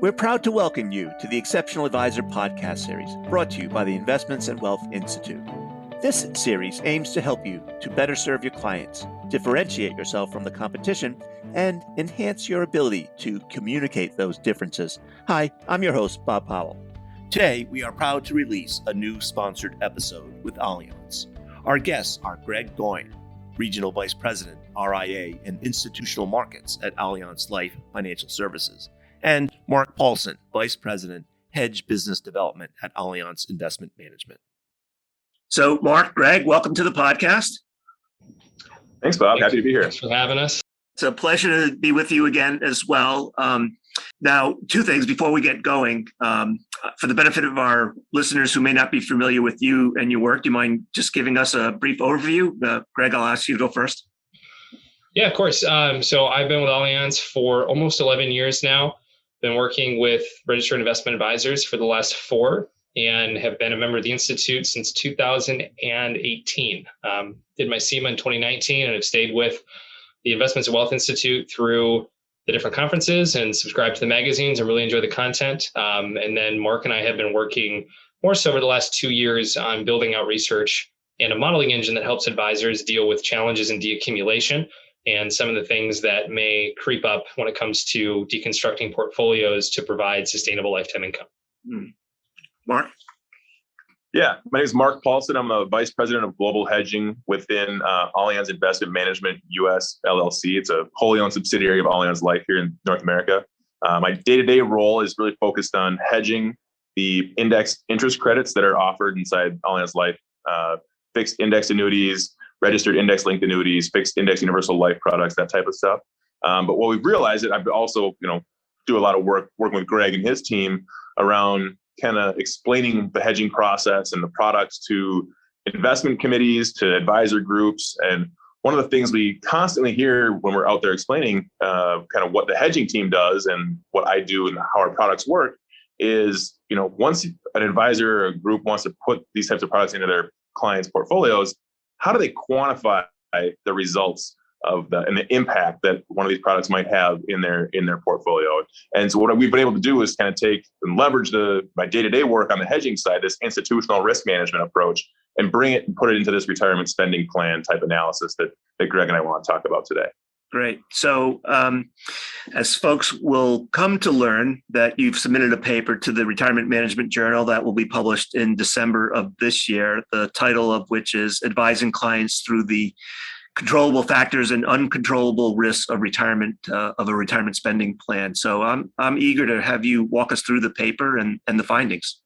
We're proud to welcome you to the Exceptional Advisor podcast series brought to you by the Investments and Wealth Institute. This series aims to help you to better serve your clients, differentiate yourself from the competition, and enhance your ability to communicate those differences. Hi, I'm your host, Bob Powell. Today, we are proud to release a new sponsored episode with Allianz. Our guests are Greg Goin, Regional Vice President, RIA and Institutional Markets at Allianz Life Financial Services, and Mark Paulson, Vice President, Hedge Business Development at Allianz Investment Management. So, Mark, Greg, welcome to the podcast. Thanks, Bob. Happy to be here. Thanks for having us. It's a pleasure to be with you again as well. Now, two things before we get going. For the benefit of our listeners who may not be familiar with you and your work, do you mind just giving us a brief overview? Greg, I'll ask you to go first. Yeah, of course. So I've been with Allianz for almost 11 years now. Been working with registered investment advisors for the last 4 and have been a member of the Institute since 2018. Did my CIMA in 2019 and have stayed with the Investments and Wealth Institute through the different conferences and subscribed to the magazines and really enjoy the content. And then Mark and I have been working more so over the last 2 years on building out research and a modeling engine that helps advisors deal with challenges in deaccumulation and some of the things that may creep up when it comes to deconstructing portfolios to provide sustainable lifetime income. Mark? Yeah, my name is Mark Paulson. I'm the Vice President of Global Hedging within Allianz Investment Management US LLC. It's a wholly owned subsidiary of Allianz Life here in North America. My day-to-day role is really focused on hedging the indexed interest credits that are offered inside Allianz Life, fixed index annuities, registered index-linked annuities, fixed index universal life products, that type of stuff. But what we've realized is I've also, do a lot of work working with Greg and his team around kind of explaining the hedging process and the products to investment committees, to advisor groups. And one of the things we constantly hear when we're out there explaining kind of what the hedging team does and what I do and how our products work is, once an advisor or a group wants to put these types of products into their clients' portfolios, how do they quantify the results of and the impact that one of these products might have in their portfolio? And so what we've been able to do is kind of take and leverage my day-to-day work on the hedging side, this institutional risk management approach, and bring it and put it into this retirement spending plan type analysis that Greg and I want to talk about today. Great. So as folks will come to learn that you've submitted a paper to the Retirement Management Journal that will be published in December of this year, the title of which is Advising Clients Through the Controllable Factors and Uncontrollable Risks of Retirement of a Retirement Spending Plan. So I'm eager to have you walk us through the paper and the findings.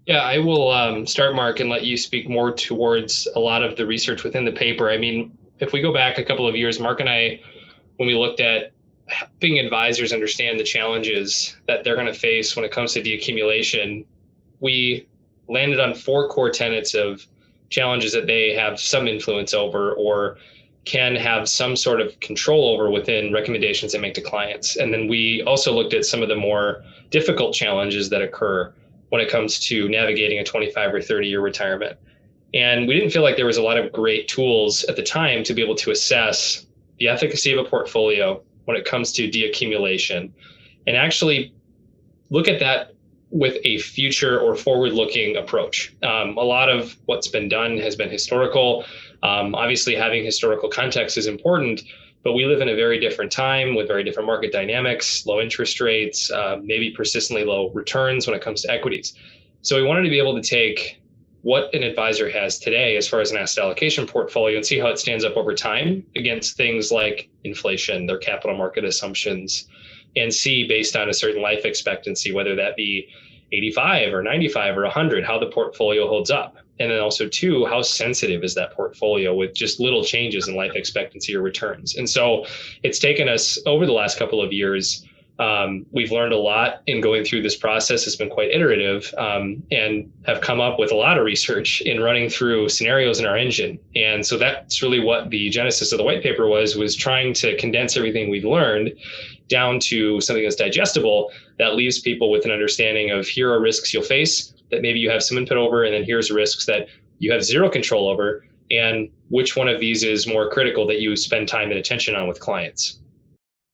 Yeah, I will start, Mark, and let you speak more towards a lot of the research within the paper. I mean, if we go back a couple of years, Mark and I, when we looked at helping advisors understand the challenges that they're going to face when it comes to deaccumulation, we landed on 4 core tenets of challenges that they have some influence over or can have some sort of control over within recommendations they make to clients. And then we also looked at some of the more difficult challenges that occur when it comes to navigating a 25 or 30-year retirement. And we didn't feel like there was a lot of great tools at the time to be able to assess the efficacy of a portfolio when it comes to deaccumulation and actually look at that with a future or forward-looking approach. A lot of what's been done has been historical. Obviously, having historical context is important, but we live in a very different time with very different market dynamics, low interest rates, maybe persistently low returns when it comes to equities. So we wanted to be able to take what an advisor has today as far as an asset allocation portfolio and see how it stands up over time against things like inflation, their capital market assumptions, and see based on a certain life expectancy, whether that be 85 or 95 or 100, how the portfolio holds up. And then also, 2, how sensitive is that portfolio with just little changes in life expectancy or returns? And so it's taken us over the last couple of years. We've learned a lot in going through this process. It's been quite iterative and have come up with a lot of research in running through scenarios in our engine. And so that's really what the genesis of the white paper was trying to condense everything we've learned down to something that's digestible that leaves people with an understanding of here are risks you'll face that maybe you have some input over, and then here's risks that you have zero control over, and which one of these is more critical that you spend time and attention on with clients.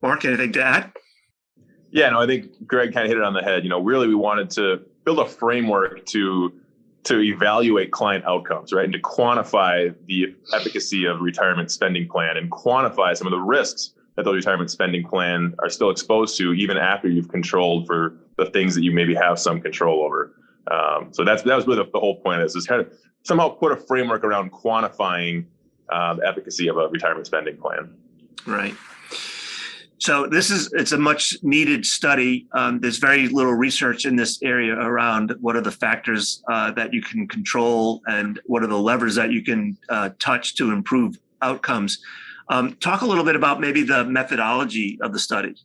Mark, anything to add? Yeah, no, I think Greg kind of hit it on the head. Really we wanted to build a framework to evaluate client outcomes, right? And to quantify the efficacy of retirement spending plan and quantify some of the risks that those retirement spending plan are still exposed to even after you've controlled for the things that you maybe have some control over. So that was really the whole point of this, is kind of somehow put a framework around quantifying the efficacy of a retirement spending plan. Right. So it's a much needed study. There's very little research in this area around what are the factors that you can control and what are the levers that you can touch to improve outcomes. Talk a little bit about maybe the methodology of the study.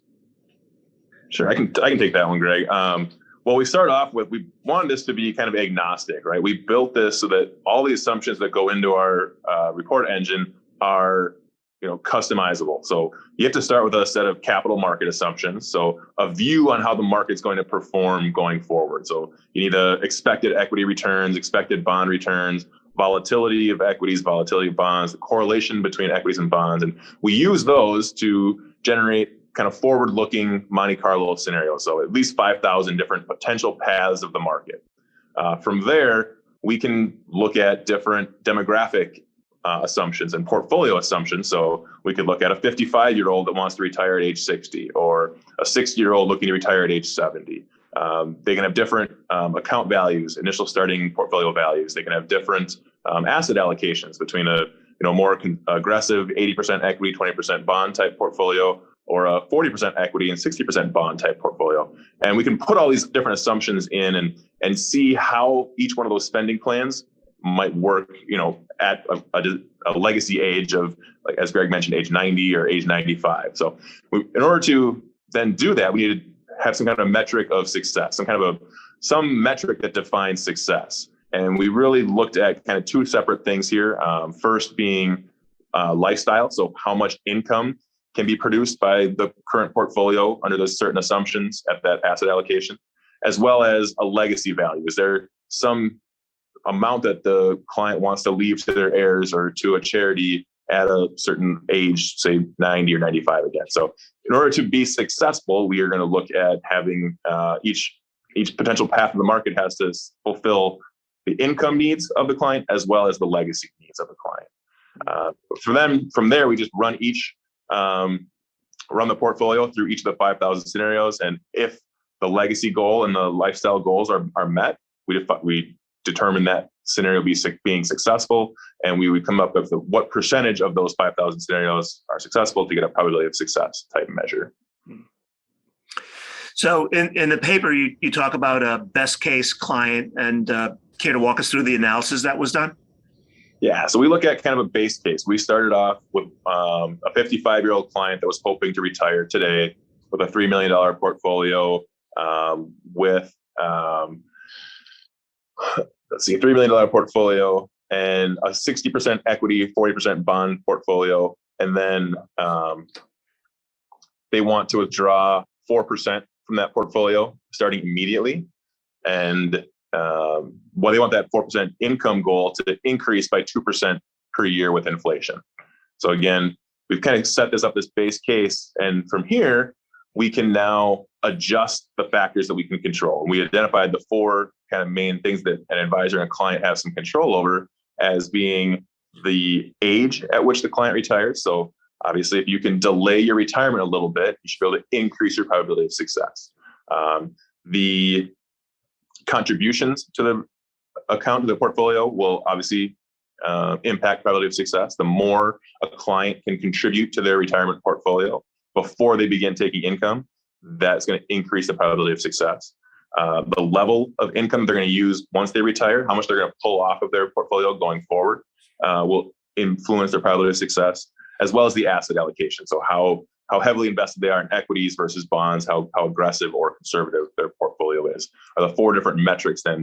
Sure, I can take that one, Greg. Well, we start off with, we wanted this to be kind of agnostic, right? We built this so that all the assumptions that go into our report engine are customizable. So you have to start with a set of capital market assumptions. So a view on how the market's going to perform going forward. So you need expected equity returns, expected bond returns, volatility of equities, volatility of bonds, the correlation between equities and bonds. And we use those to generate kind of forward-looking Monte Carlo scenarios. So at least 5,000 different potential paths of the market. From there, we can look at different demographic assumptions and portfolio assumptions. So we could look at a 55-year-old that wants to retire at age 60, or a 60-year-old looking to retire at age 70. They can have different account values, initial starting portfolio values. They can have different asset allocations between a more aggressive 80% equity, 20% bond type portfolio, or a 40% equity and 60% bond type portfolio. And we can put all these different assumptions in and see how each one of those spending plans might work, at a legacy age of, like as Greg mentioned, age 90 or age 95. So in order to then do that, we need to have some kind of metric of success, some metric that defines success. And we really looked at kind of two separate things here. First being lifestyle. So how much income can be produced by the current portfolio under those certain assumptions at that asset allocation, as well as a legacy value. Is there some amount that the client wants to leave to their heirs or to a charity at a certain age, say 90 or 95 again? So in order to be successful, we are going to look at having each potential path of the market has to fulfill the income needs of the client as well as the legacy needs of the client. From there, we just run the portfolio through each of the 5,000 scenarios. And if the legacy goal and the lifestyle goals are met, we determine that scenario being successful, and we would come up with what percentage of those 5,000 scenarios are successful to get a probability of success type measure. So in the paper, you talk about a best case client, and care to walk us through the analysis that was done? Yeah, so we look at kind of a base case. We started off with a 55-year-old client that was hoping to retire today with a $3 million portfolio with $3 million portfolio and a 60% equity, 40% bond portfolio. And then they want to withdraw 4% from that portfolio starting immediately. And they want that 4% income goal to increase by 2% per year with inflation. So again, we've kind of set this up, this base case. And from here, we can now adjust the factors that we can control. And we identified the four kind of main things that an advisor and a client have some control over, as being the age at which the client retires. So obviously, if you can delay your retirement a little bit, you should be able to increase your probability of success. The contributions to the account, to the portfolio, will obviously impact probability of success. The more a client can contribute to their retirement portfolio before they begin taking income, that's going to increase the probability of success. The level of income they're going to use once they retire, how much they're going to pull off of their portfolio going forward, will influence their probability of success, as well as the asset allocation. So how heavily invested they are in equities versus bonds, how aggressive or conservative their portfolio is, are the four different metrics that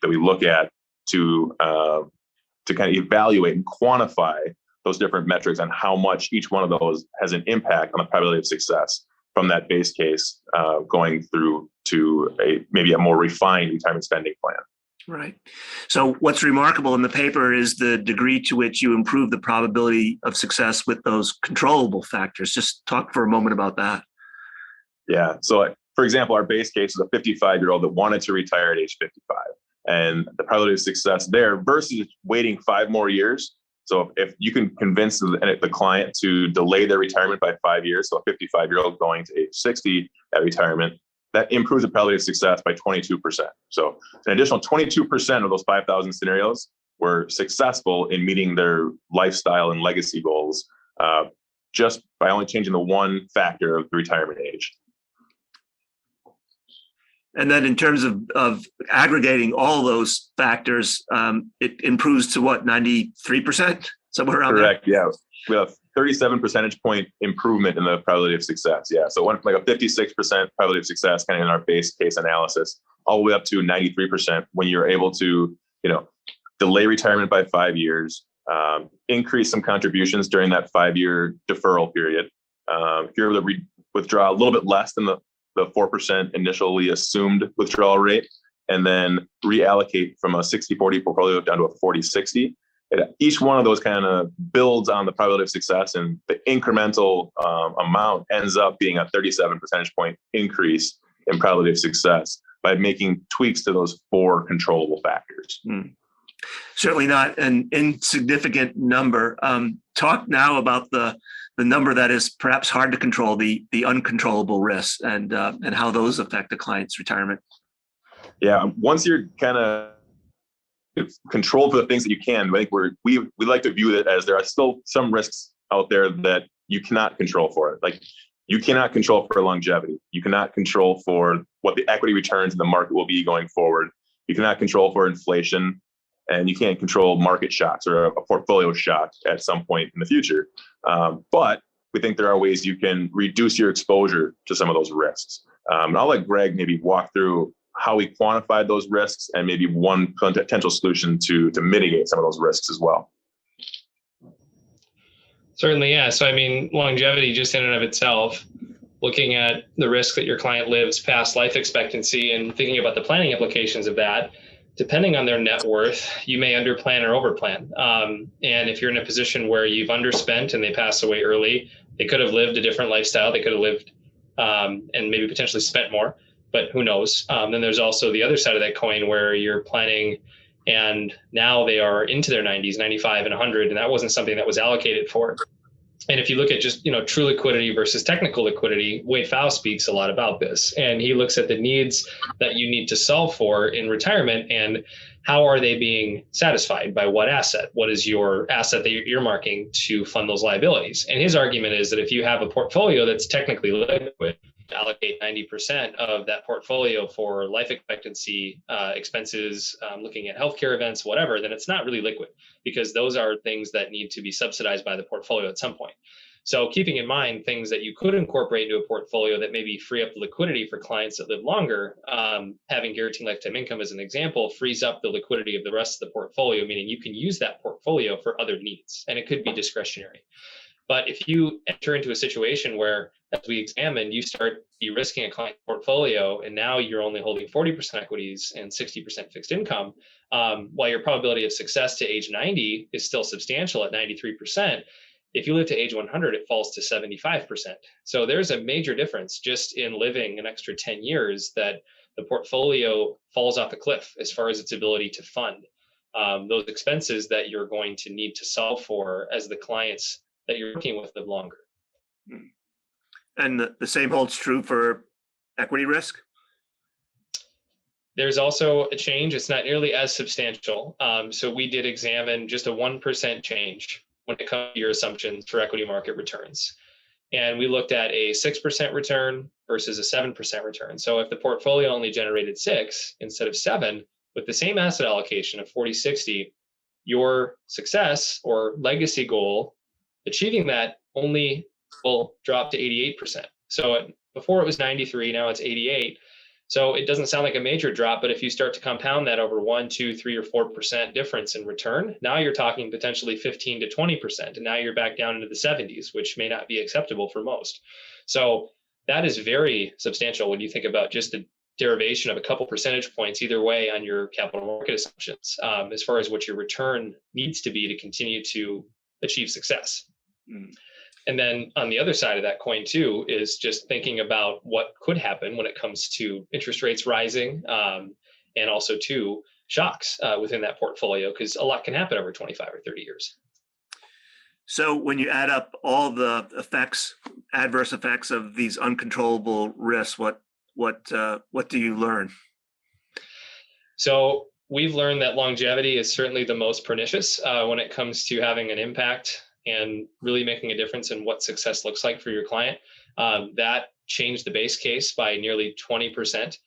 we look at to kind of evaluate and quantify those different metrics on how much each one of those has an impact on the probability of success from that base case going through to maybe a more refined retirement spending plan. Right. So what's remarkable in the paper is the degree to which you improve the probability of success with those controllable factors. Just talk for a moment about that. Yeah. So for example, our base case is a 55-year-old that wanted to retire at age 55. And the probability of success there versus waiting 5 more years. So if you can convince the client to delay their retirement by 5 years, so a 55-year-old going to age 60 at retirement, that improves the probability of success by 22%. So an additional 22% of those 5,000 scenarios were successful in meeting their lifestyle and legacy goals just by only changing the one factor of the retirement age. And then in terms of aggregating all those factors, it improves to what, 93%? Somewhere around Correct, there? Yeah. We have 37 percentage point improvement in the probability of success. Yeah. So like a 56% probability of success kind of in our base case analysis, all the way up to 93% when you're able to, delay retirement by 5 years, increase some contributions during that 5-year deferral period. If you're able to withdraw a little bit less than the 4% initially assumed withdrawal rate, and then reallocate from a 60-40 portfolio down to a 40-60. Each one of those kind of builds on the probability of success, and the incremental amount ends up being a 37 percentage point increase in probability of success by making tweaks to those 4 controllable factors. Certainly not an insignificant number. Talk now about the number that is perhaps hard to control, the uncontrollable risks, and how those affect the client's retirement. Yeah, once you're kind of controlled for the things that you can, I think we like to view it as there are still some risks out there that you cannot control for. Like, you cannot control for longevity. You cannot control for what the equity returns in the market will be going forward. You cannot control for inflation, and you can't control market shocks or a portfolio shock at some point in the future. But we think there are ways you can reduce your exposure to some of those risks. And I'll let Greg maybe walk through how we quantified those risks and maybe one potential solution to mitigate some of those risks as well. Certainly, yeah. So, longevity just in and of itself, looking at the risk that your client lives past life expectancy and thinking about the planning implications of that, depending on their net worth, you may underplan or overplan. And if you're in a position where you've underspent and they pass away early, they could have lived a different lifestyle. They could have lived and maybe potentially spent more, but who knows? Then there's also the other side of that coin where you're planning and now they are into their 90s, 95 and 100, and that wasn't something that was allocated for. And if you look at just, true liquidity versus technical liquidity, Wade Pfau speaks a lot about this. And he looks at the needs that you need to solve for in retirement and how are they being satisfied by what asset? What is your asset that you're earmarking to fund those liabilities? And his argument is that if you have a portfolio that's technically liquid, allocate 90% of that portfolio for life expectancy expenses, looking at healthcare events, whatever, then it's not really liquid because those are things that need to be subsidized by the portfolio at some point. So keeping in mind things that you could incorporate into a portfolio that maybe free up the liquidity for clients that live longer, having guaranteed lifetime income as an example, frees up the liquidity of the rest of the portfolio, meaning you can use that portfolio for other needs, and it could be discretionary. But if you enter into a situation where, as we examined, you start de-risking a client portfolio, and now you're only holding 40% equities and 60% fixed income, while your probability of success to age 90 is still substantial at 93%, if you live to age 100, it falls to 75%. So there's a major difference just in living an extra 10 years that the portfolio falls off a cliff as far as its ability to fund those expenses that you're going to need to solve for as the clients that you're working with live longer. And the same holds true for equity risk? There's also a change. It's not nearly as substantial. So we did examine just a 1% change when it comes to your assumptions for equity market returns. And we looked at a 6% return versus a 7% return. So if the portfolio only generated 6 instead of 7, with the same asset allocation of 40-60, your success or legacy goal, achieving that only will drop to 88%. So before it was 93, now it's 88. So it doesn't sound like a major drop, but if you start to compound that over 1, 2, 3, or 4% difference in return, now you're talking potentially 15 to 20%. And now you're back down into the 70s, which may not be acceptable for most. So that is very substantial when you think about just the derivation of a couple percentage points either way on your capital market assumptions, as far as what your return needs to be to continue to achieve success. And then on the other side of that coin too, is just thinking about what could happen when it comes to interest rates rising, and also too shocks within that portfolio, because a lot can happen over 25 or 30 years. So when you add up all the adverse effects of these uncontrollable risks, what do you learn? So we've learned that longevity is certainly the most pernicious when it comes to having an impact and really making a difference in what success looks like for your client. That changed the base case by nearly 20%.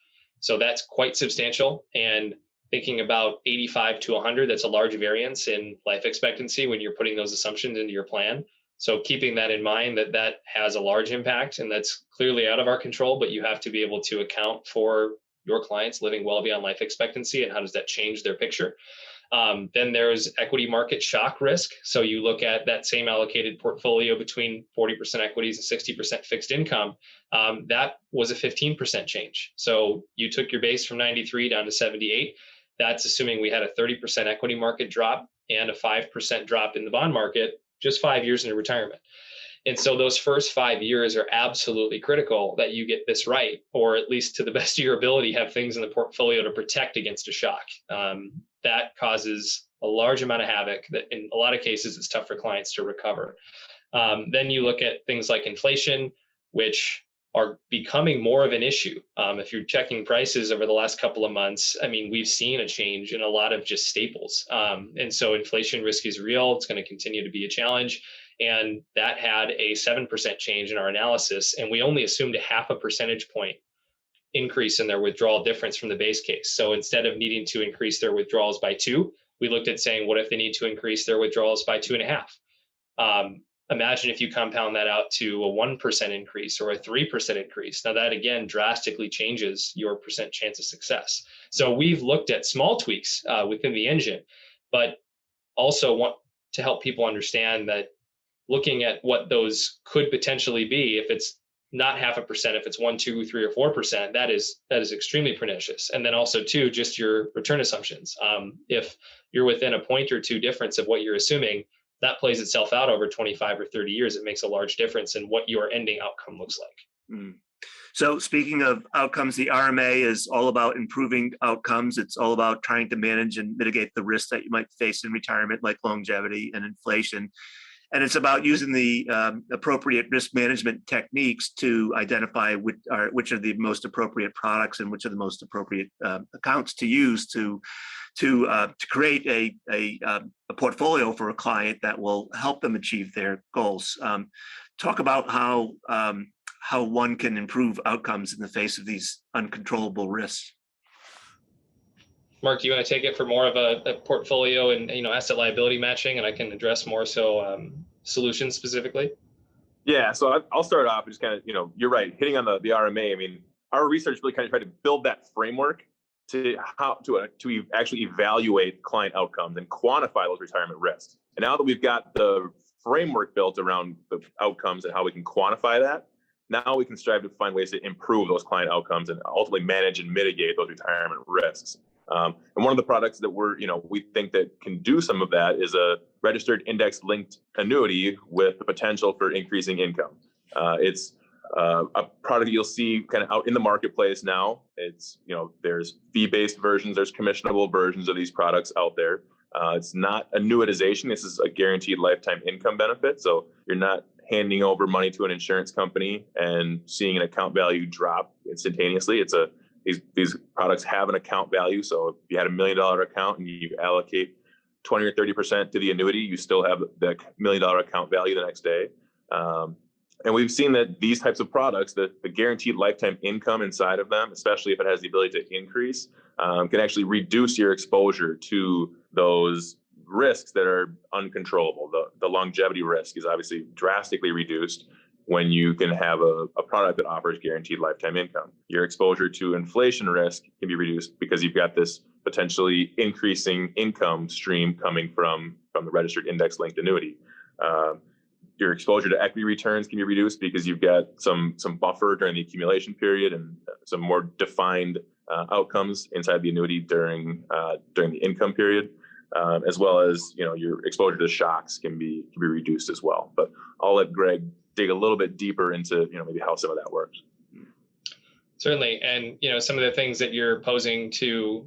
So that's quite substantial. And thinking about 85 to 100, that's a large variance in life expectancy when you're putting those assumptions into your plan. So keeping that in mind, that has a large impact, and that's clearly out of our control, but you have to be able to account for your clients living well beyond life expectancy, and how does that change their picture? Then there's equity market shock risk. So you look at that same allocated portfolio between 40% equities and 60% fixed income. That was a 15% change. So you took your base from 93 down to 78. That's assuming we had a 30% equity market drop and a 5% drop in the bond market just 5 years into retirement. And so those first 5 years are absolutely critical that you get this right, or at least to the best of your ability, have things in the portfolio to protect against a shock. That causes a large amount of havoc that in a lot of cases it's tough for clients to recover. Then you look at things like inflation, which are becoming more of an issue. If you're checking prices over the last couple of months, I mean, we've seen a change in a lot of just staples. And so inflation risk is real. It's going to continue to be a challenge. And that had a 7% change in our analysis. And we only assumed a 0.5 percentage point increase in their withdrawal difference from the base case. So instead of needing to increase their withdrawals by 2, we looked at saying, what if they need to increase their withdrawals by 2.5? Imagine if you compound that out to a 1% increase or a 3% increase. Now that again drastically changes your percent chance of success. So we've looked at small tweaks within the engine, but also want to help people understand that looking at what those could potentially be, if it's not 0.5%, if it's 1, 2, 3, or 4%, that is extremely pernicious. And then also too, just your return assumptions. If you're within a point or two difference of what you're assuming, that plays itself out over 25 or 30 years. It makes a large difference in what your ending outcome looks like. So speaking of outcomes, the RMA is all about improving outcomes. It's all about trying to manage and mitigate the risks that you might face in retirement, like longevity and inflation. And it's about using the appropriate risk management techniques to identify which are the most appropriate products and which are the most appropriate accounts to use to create a portfolio for a client that will help them achieve their goals. Talk about how one can improve outcomes in the face of these uncontrollable risks. Mark, do you want to take it for more of a portfolio and asset liability matching, and I can address more so solutions specifically? Yeah, so I'll start off and just kind of, you're right, hitting on the RMA. I mean, our research really kind of tried to build that framework to how to actually evaluate client outcomes and quantify those retirement risks. And now that we've got the framework built around the outcomes and how we can quantify that, now we can strive to find ways to improve those client outcomes and ultimately manage and mitigate those retirement risks. And one of the products that we think that can do some of that is a registered index-linked annuity with the potential for increasing income. It's a product you'll see kind of out in the marketplace now. It's, there's fee-based versions, there's commissionable versions of these products out there. It's not annuitization. This is a guaranteed lifetime income benefit. So you're not handing over money to an insurance company and seeing an account value drop instantaneously. These products have an account value. So if you had $1 million account and you allocate 20 or 30% to the annuity, you still have the $1 million account value the next day. And we've seen that these types of products, the guaranteed lifetime income inside of them, especially if it has the ability to increase, can actually reduce your exposure to those risks that are uncontrollable. The longevity risk is obviously drastically reduced when you can have a product that offers guaranteed lifetime income. Your exposure to inflation risk can be reduced because you've got this potentially increasing income stream coming from the registered index-linked annuity. Your exposure to equity returns can be reduced because you've got some buffer during the accumulation period and some more defined outcomes inside the annuity during the income period. as well as your exposure to shocks can be reduced as well. But I'll let Greg dig a little bit deeper into maybe how some of that works. Certainly, and some of the things that you're posing to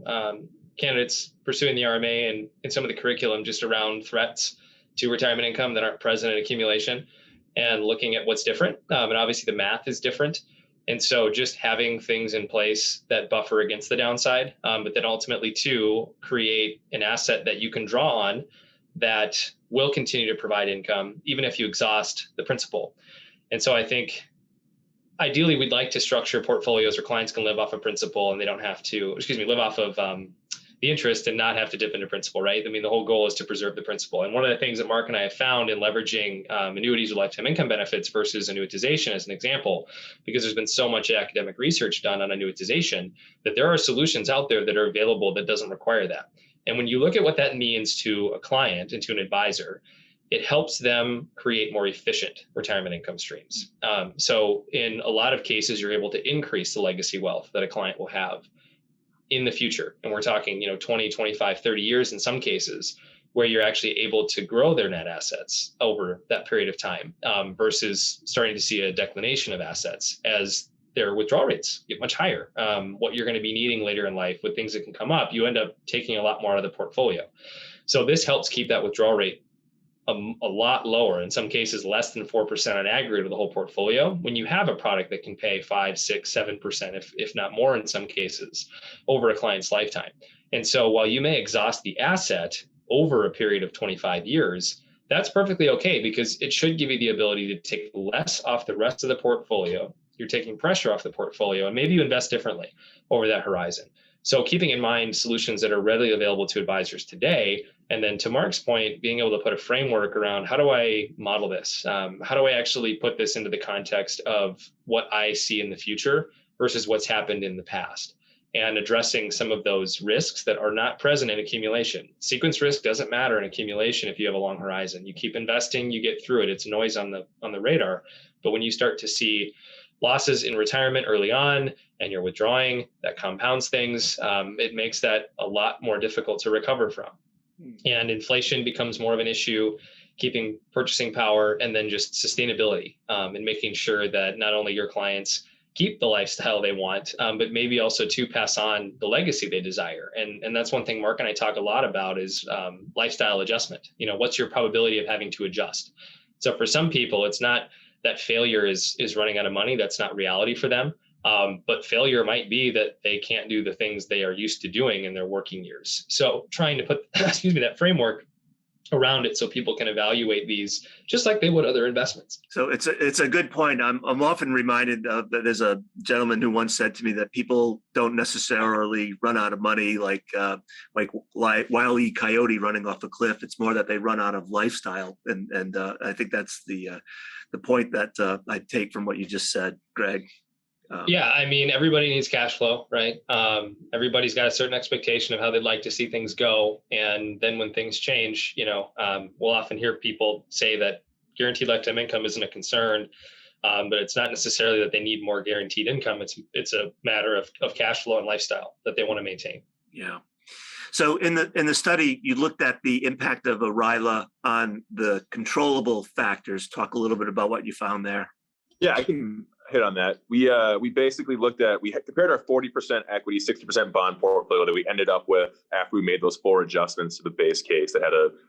candidates pursuing the RMA and some of the curriculum just around threats to retirement income that aren't present in accumulation, and looking at what's different. And obviously the math is different. And so just having things in place that buffer against the downside, but then ultimately to create an asset that you can draw on that will continue to provide income, even if you exhaust the principal. And so I think ideally we'd like to structure portfolios where clients can live off of principal and they don't have to, live off of the interest and not have to dip into principal, right? I mean, the whole goal is to preserve the principal. And one of the things that Mark and I have found in leveraging annuities with lifetime income benefits versus annuitization as an example, because there's been so much academic research done on annuitization, that there are solutions out there that are available that doesn't require that. And when you look at what that means to a client and to an advisor, it helps them create more efficient retirement income streams. So in a lot of cases, you're able to increase the legacy wealth that a client will have in the future. And we're talking, 20, 25, 30 years in some cases, where you're actually able to grow their net assets over that period of time versus starting to see a declination of assets as their withdrawal rates get much higher. What you're going to be needing later in life with things that can come up, you end up taking a lot more out of the portfolio. So this helps keep that withdrawal rate a lot lower, in some cases less than 4% on aggregate of the whole portfolio, when you have a product that can pay 5, 6, 7%, if not more in some cases, over a client's lifetime. And so while you may exhaust the asset over a period of 25 years, that's perfectly okay, because it should give you the ability to take less off the rest of the portfolio. You're taking pressure off the portfolio, and maybe you invest differently over that horizon. So keeping in mind solutions that are readily available to advisors today, and then to Mark's point, being able to put a framework around how do I model this? How do I actually put this into the context of what I see in the future versus what's happened in the past? And addressing some of those risks that are not present in accumulation. Sequence risk doesn't matter in accumulation if you have a long horizon. You keep investing, you get through it. It's noise on the radar. But when you start to see losses in retirement early on and you're withdrawing, that compounds things. It makes that a lot more difficult to recover from. And inflation becomes more of an issue, keeping purchasing power, and then just sustainability and making sure that not only your clients keep the lifestyle they want, but maybe also to pass on the legacy they desire. And that's one thing Mark and I talk a lot about is lifestyle adjustment. What's your probability of having to adjust? So for some people, it's not that failure is running out of money. That's not reality for them. But failure might be that they can't do the things they are used to doing in their working years. So trying to put, that framework around it so people can evaluate these just like they would other investments. So it's a good point. I'm often reminded of that there's a gentleman who once said to me that people don't necessarily run out of money like Wile E. Coyote running off a cliff. It's more that they run out of lifestyle, and I think that's the point that I take from what you just said, Greg. Yeah, I mean, everybody needs cash flow, right? Everybody's got a certain expectation of how they'd like to see things go. And then when things change, we'll often hear people say that guaranteed lifetime income isn't a concern, but it's not necessarily that they need more guaranteed income. It's a matter of cash flow and lifestyle that they want to maintain. Yeah. So in the study, you looked at the impact of a RILA on the controllable factors. Talk a little bit about what you found there. Yeah, I can hit on that. We basically we compared our 40% equity, 60% bond portfolio that we ended up with after we made those 4 adjustments to the base case that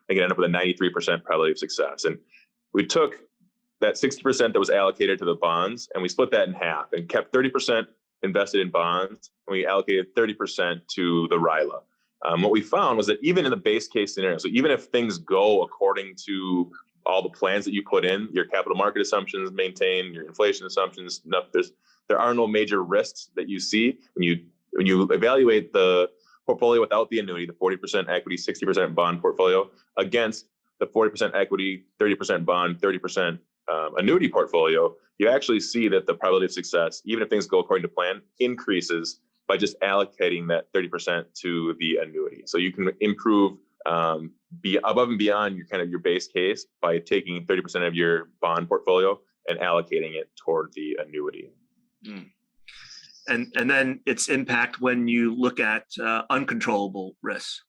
ended up with a 93% probability of success. And we took that 60% that was allocated to the bonds and we split that in half and kept 30% invested in bonds, and we allocated 30% to the RILA. What we found was that even in the base case scenario, so even if things go according to all the plans that you put in, your capital market assumptions maintain, your inflation assumptions, there are no major risks that you see when you evaluate the portfolio without the annuity, the 40% equity, 60% bond portfolio against the 40% equity, 30% bond, 30% annuity portfolio, you actually see that the probability of success, even if things go according to plan, increases by just allocating that 30% to the annuity. So you can improve be above and beyond your base case by taking 30% of your bond portfolio and allocating it toward the annuity. And then its impact when you look at uncontrollable risks.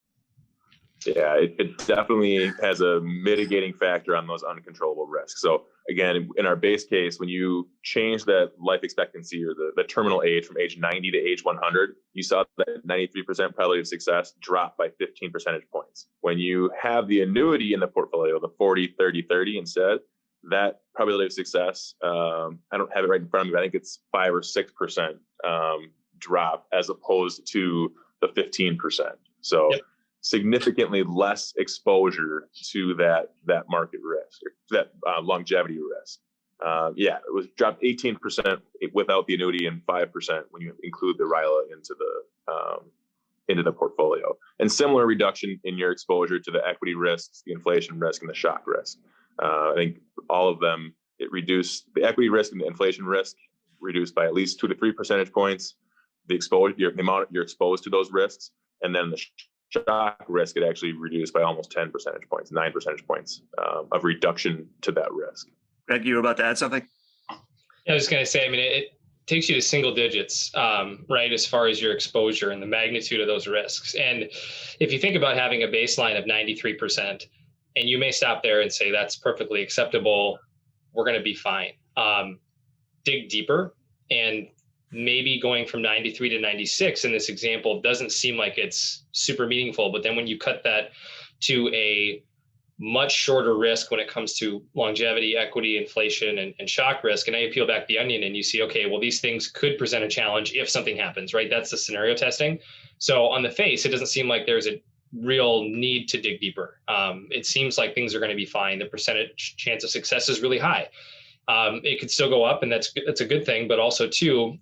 Yeah, it definitely has a mitigating factor on those uncontrollable risks. So again, in our base case, when you change that life expectancy or the terminal age from age 90 to age 100, you saw that 93% probability of success drop by 15 percentage points. When you have the annuity in the portfolio, the 40, 30, 30 instead, that probability of success, I don't have it right in front of me, but I think it's 5 or 6% drop as opposed to the 15%. So yep. Significantly less exposure to that market risk, or that longevity risk. It was dropped 18% without the annuity and 5% when you include the RILA into the portfolio. And similar reduction in your exposure to the equity risks, the inflation risk, and the shock risk. I think all of them, it reduced the equity risk and the inflation risk reduced by at least 2 to 3 percentage points. The exposure, the amount you're exposed to those risks, and then the shock risk, it actually reduced by almost 10 percentage points, 9 percentage points of reduction to that risk. Greg, you were about to add something? Yeah, I was going to say, I mean, it takes you to single digits, right, as far as your exposure and the magnitude of those risks. And if you think about having a baseline of 93%, and you may stop there and say, that's perfectly acceptable, we're going to be fine. Dig deeper, and maybe going from 93 to 96 in this example doesn't seem like it's super meaningful. But then when you cut that to a much shorter risk when it comes to longevity, equity, inflation, and shock risk, and now you peel back the onion and you see, okay, well, these things could present a challenge if something happens, right? That's the scenario testing. So on the face, it doesn't seem like there's a real need to dig deeper. It seems like things are going to be fine. The percentage chance of success is really high. It could still go up, and that's a good thing, but also too,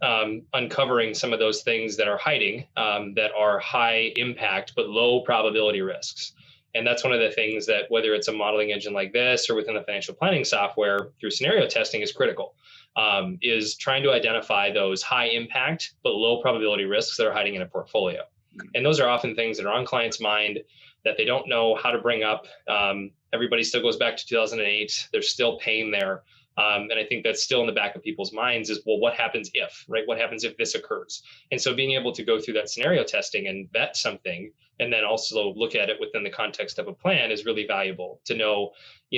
uncovering some of those things that are hiding, that are high impact, but low probability risks. And that's one of the things that, whether it's a modeling engine like this or within the financial planning software through scenario testing, is critical, is trying to identify those high impact, but low probability risks that are hiding in a portfolio. And those are often things that are on clients' mind that they don't know how to bring up. Everybody still goes back to 2008. There's still pain there. And I think that's still in the back of people's minds is, well, what happens if, right? What happens if this occurs? And so being able to go through that scenario testing and vet something, and then also look at it within the context of a plan, is really valuable to know,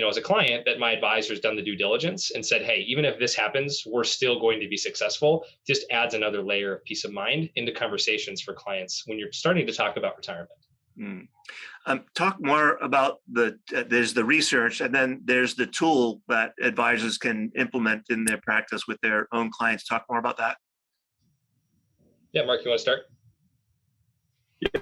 as a client, that my advisor's done the due diligence and said, hey, even if this happens, we're still going to be successful. Just adds another layer of peace of mind into conversations for clients when you're starting to talk about retirement. Talk more about there's the research, and then there's the tool that advisors can implement in their practice with their own clients. Talk more about that. Yeah, Mark, you want to start?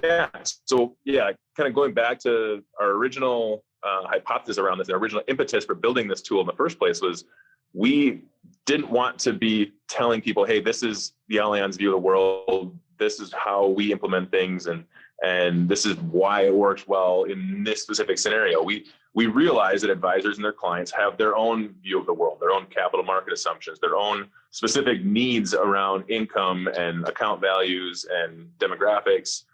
Yeah. So kind of going back to our original hypothesis around this, the original impetus for building this tool in the first place was we didn't want to be telling people, hey, this is the Allianz view of the world. This is how we implement things, and this is why it works well in this specific scenario. We realize that advisors and their clients have their own view of the world, their own capital market assumptions, their own specific needs around income and account values and demographics.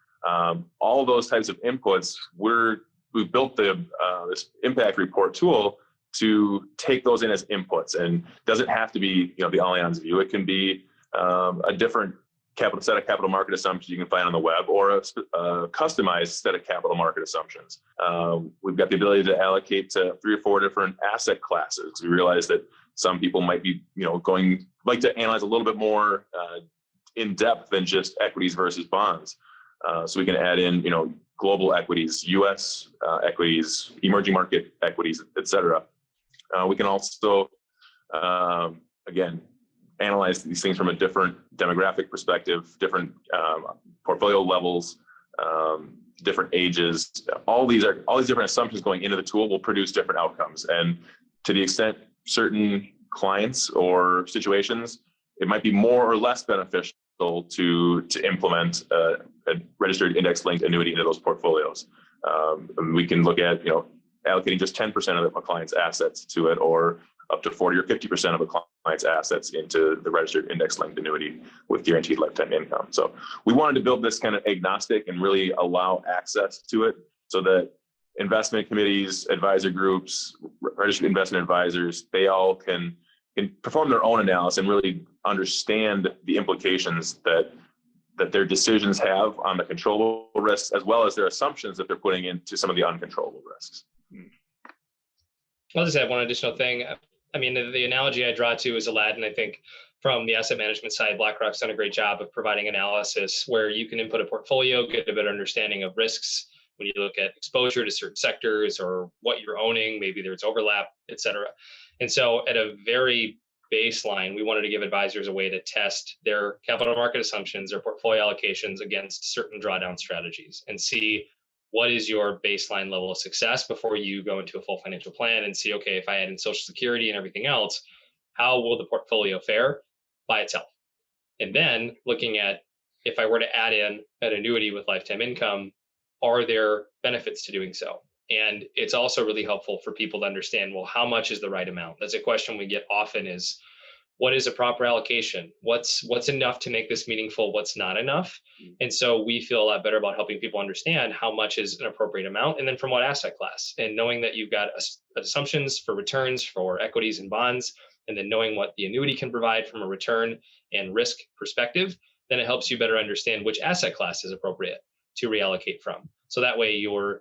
All those types of inputs, we built this impact report tool to take those in as inputs, and doesn't have to be the Allianz view. It can be a different set of capital market assumptions you can find on the web, or a customized set of capital market assumptions. We've got the ability to allocate to 3 or 4 different asset classes. We realize that some people might be like to analyze a little bit more in depth than just equities versus bonds. So we can add in global equities, U.S. equities, emerging market equities, et cetera. We can also again analyze these things from a different demographic perspective, different portfolio levels, different ages. All these different assumptions going into the tool will produce different outcomes. And to the extent certain clients or situations, it might be more or less beneficial to implement a registered index-linked annuity into those portfolios. We can look at allocating just 10% of a client's assets to it, or up to 40 or 50% of a client's assets into the registered index-linked annuity with guaranteed lifetime income. So we wanted to build this kind of agnostic and really allow access to it, so that investment committees, advisor groups, registered investment advisors, they all can perform their own analysis and really understand the implications that that their decisions have on the controllable risks, as well as their assumptions that they're putting into some of the uncontrollable risks. I'll just add one additional thing. I mean, the analogy I draw to is Aladdin. I think from the asset management side, BlackRock's done a great job of providing analysis where you can input a portfolio, get a better understanding of risks when you look at exposure to certain sectors or what you're owning, maybe there's overlap, et cetera. And so at a very baseline, we wanted to give advisors a way to test their capital market assumptions, their portfolio allocations against certain drawdown strategies and see what is your baseline level of success before you go into a full financial plan and see, okay, if I add in Social Security and everything else, how will the portfolio fare by itself? And then looking at, if I were to add in an annuity with lifetime income, are there benefits to doing so? And it's also really helpful for people to understand, well, how much is the right amount? That's a question we get often is, what is a proper allocation? What's enough to make this meaningful? What's not enough? And so we feel a lot better about helping people understand how much is an appropriate amount, and then from what asset class, and knowing that you've got assumptions for returns for equities and bonds, and then knowing what the annuity can provide from a return and risk perspective, then it helps you better understand which asset class is appropriate to reallocate from. So that way you're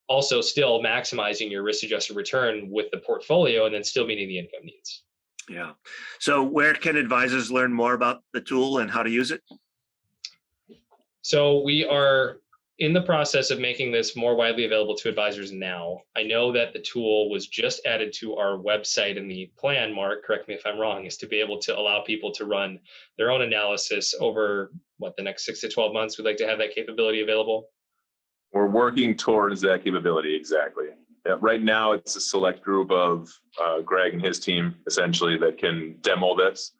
also still maximizing your risk-adjusted return with the portfolio and then still meeting the income needs. Yeah. So where can advisors learn more about the tool and how to use it? So we are in the process of making this more widely available to advisors now. I know that the tool was just added to our website, and the plan, Mark, correct me if I'm wrong, is to be able to allow people to run their own analysis over the next 6 to 12 months. We'd like to have that capability available. We're working towards that capability, exactly. Yeah, right now, it's a select group of Greg and his team, essentially, that can demo this.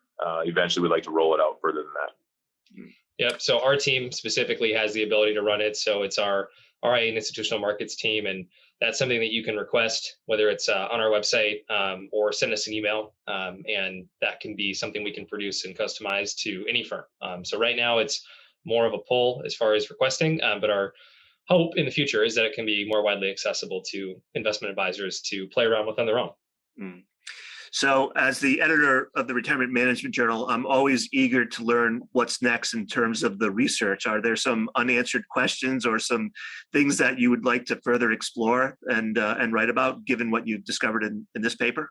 Eventually, we'd like to roll it out further than that. Yep. So our team specifically has the ability to run it. So it's our RIA Institutional Markets team, and that's something that you can request, whether it's on our website or send us an email, and that can be something we can produce and customize to any firm. So right now, it's more of a pull as far as requesting, but our hope in the future is that it can be more widely accessible to investment advisors to play around with on their own. So as the editor of the Retirement Management Journal, I'm always eager to learn what's next in terms of the research. Are there some unanswered questions or some things that you would like to further explore and write about, given what you've discovered in this paper?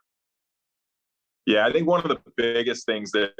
Yeah, I think one of the biggest things that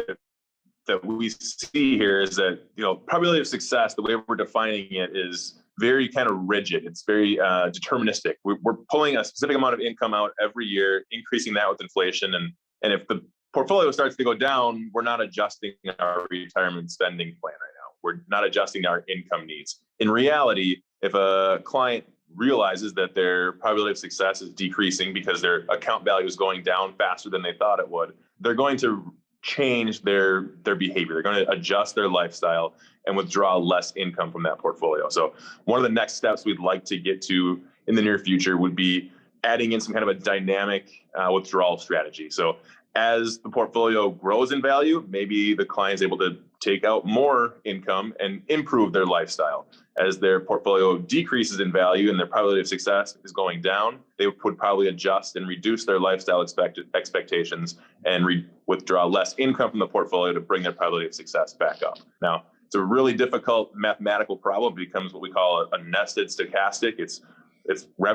we see here is that, probability of success, the way we're defining it is very kind of rigid. It's very deterministic. We're pulling a specific amount of income out every year, increasing that with inflation. And if the portfolio starts to go down, we're not adjusting our retirement spending plan right now. We're not adjusting our income needs. In reality, if a client realizes that their probability of success is decreasing because their account value is going down faster than they thought it would, they're going to change their behavior. They're going to adjust their lifestyle and withdraw less income from that portfolio. So one of the next steps we'd like to get to in the near future would be adding in some kind of a dynamic withdrawal strategy. So as the portfolio grows in value, maybe the client is able to take out more income and improve their lifestyle. As their portfolio decreases in value and their probability of success is going down, they would probably adjust and reduce their lifestyle expectations and withdraw less income from the portfolio to bring their probability of success back up. Now, it's a really difficult mathematical problem. It becomes what we call a nested stochastic. It's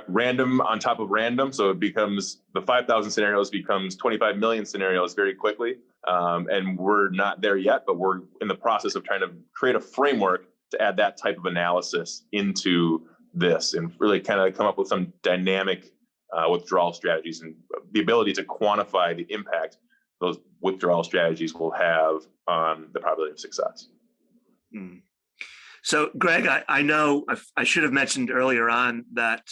random on top of random. So it becomes the 5,000 scenarios becomes 25 million scenarios very quickly. And we're not there yet, but we're in the process of trying to create a framework to add that type of analysis into this and really kind of come up with some dynamic withdrawal strategies and the ability to quantify the impact those withdrawal strategies will have on the probability of success. So, Greg, I know I should have mentioned earlier on that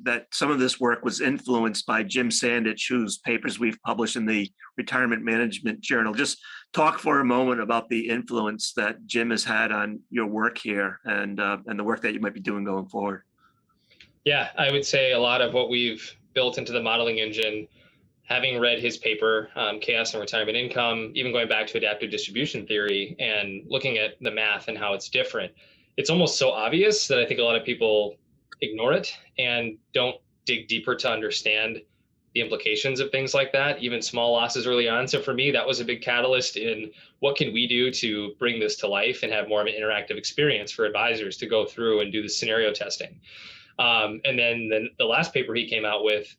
that some of this work was influenced by Jim Sandich, whose papers we've published in the Retirement Management Journal. Just talk for a moment about the influence that Jim has had on your work here and the work that you might be doing going forward. Yeah, I would say a lot of what we've built into the modeling engine, having read his paper, Chaos and Retirement Income, even going back to adaptive distribution theory and looking at the math and how it's different, it's almost so obvious that I think a lot of people ignore it and don't dig deeper to understand the implications of things like that, even small losses early on. So for me, that was a big catalyst in what can we do to bring this to life and have more of an interactive experience for advisors to go through and do the scenario testing. And then the last paper he came out with,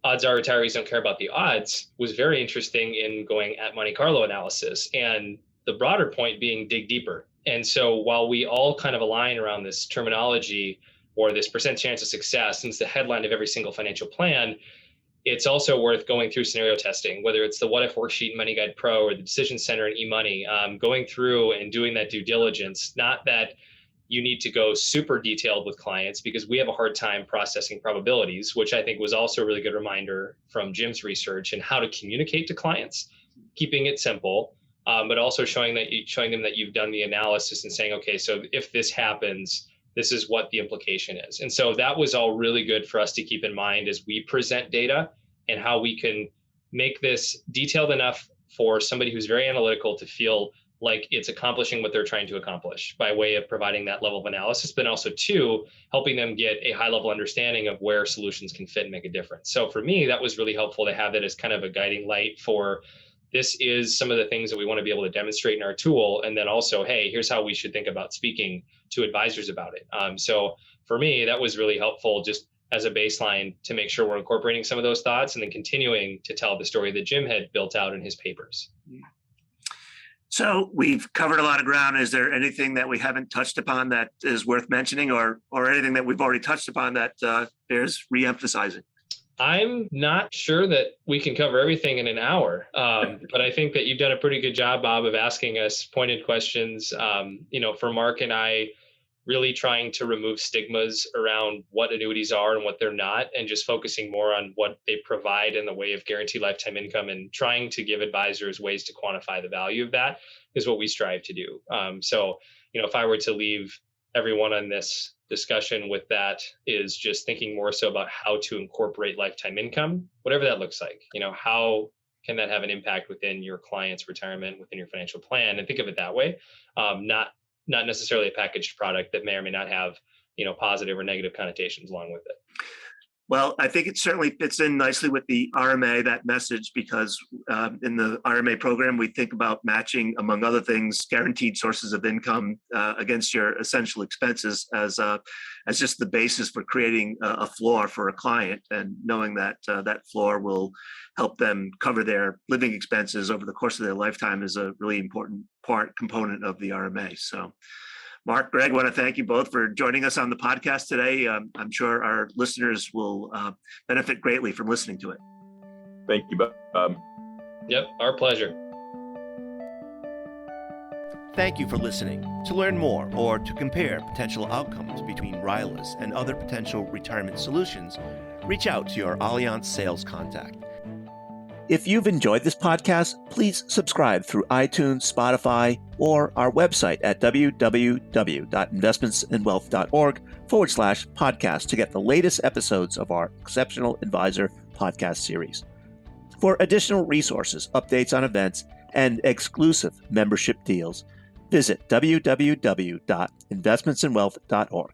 Odds Are Retirees Don't Care About the Odds, was very interesting in going at Monte Carlo analysis, and the broader point being dig deeper. And so while we all kind of align around this terminology or this percent chance of success, and it's the headline of every single financial plan, it's also worth going through scenario testing, whether it's the What If Worksheet in Money Guide Pro or the Decision Center in eMoney, going through and doing that due diligence. Not that you need to go super detailed with clients, because we have a hard time processing probabilities, which I think was also a really good reminder from Jim's research and how to communicate to clients, keeping it simple, but also showing them that you've done the analysis and saying, okay, so if this happens, this is what the implication is. And so that was all really good for us to keep in mind as we present data, and how we can make this detailed enough for somebody who's very analytical to feel like it's accomplishing what they're trying to accomplish by way of providing that level of analysis, but also two, helping them get a high level understanding of where solutions can fit and make a difference. So for me, that was really helpful to have that as kind of a guiding light for, this is some of the things that we want to be able to demonstrate in our tool. And then also, hey, here's how we should think about speaking to advisors about it. So for me, that was really helpful just as a baseline to make sure we're incorporating some of those thoughts and then continuing to tell the story that Jim had built out in his papers. So we've covered a lot of ground. Is there anything that we haven't touched upon that is worth mentioning, or anything that we've already touched upon that bears reemphasizing? I'm not sure that we can cover everything in an hour, but I think that you've done a pretty good job, Bob, of asking us pointed questions. For Mark and I, really trying to remove stigmas around what annuities are and what they're not, and just focusing more on what they provide in the way of guaranteed lifetime income, and trying to give advisors ways to quantify the value of that is what we strive to do. If I were to leave everyone on this discussion with that, is just thinking more so about how to incorporate lifetime income, whatever that looks like. How can that have an impact within your client's retirement, within your financial plan, and think of it that way, not necessarily a packaged product that may or may not have, positive or negative connotations along with it. Well, I think it certainly fits in nicely with the RMA, that message, because in the RMA program, we think about matching, among other things, guaranteed sources of income against your essential expenses as just the basis for creating a floor for a client, and knowing that that floor will help them cover their living expenses over the course of their lifetime is a really important component of the RMA. So, Mark, Greg, I want to thank you both for joining us on the podcast today. I'm sure our listeners will benefit greatly from listening to it. Thank you, Bob. Yep, our pleasure. Thank you for listening. To learn more or to compare potential outcomes between RILAs and other potential retirement solutions, reach out to your Allianz sales contact. If you've enjoyed this podcast, please subscribe through iTunes, Spotify, or our website at www.investmentsandwealth.org/podcast to get the latest episodes of our Exceptional Advisor podcast series. For additional resources, updates on events, and exclusive membership deals, visit www.investmentsandwealth.org.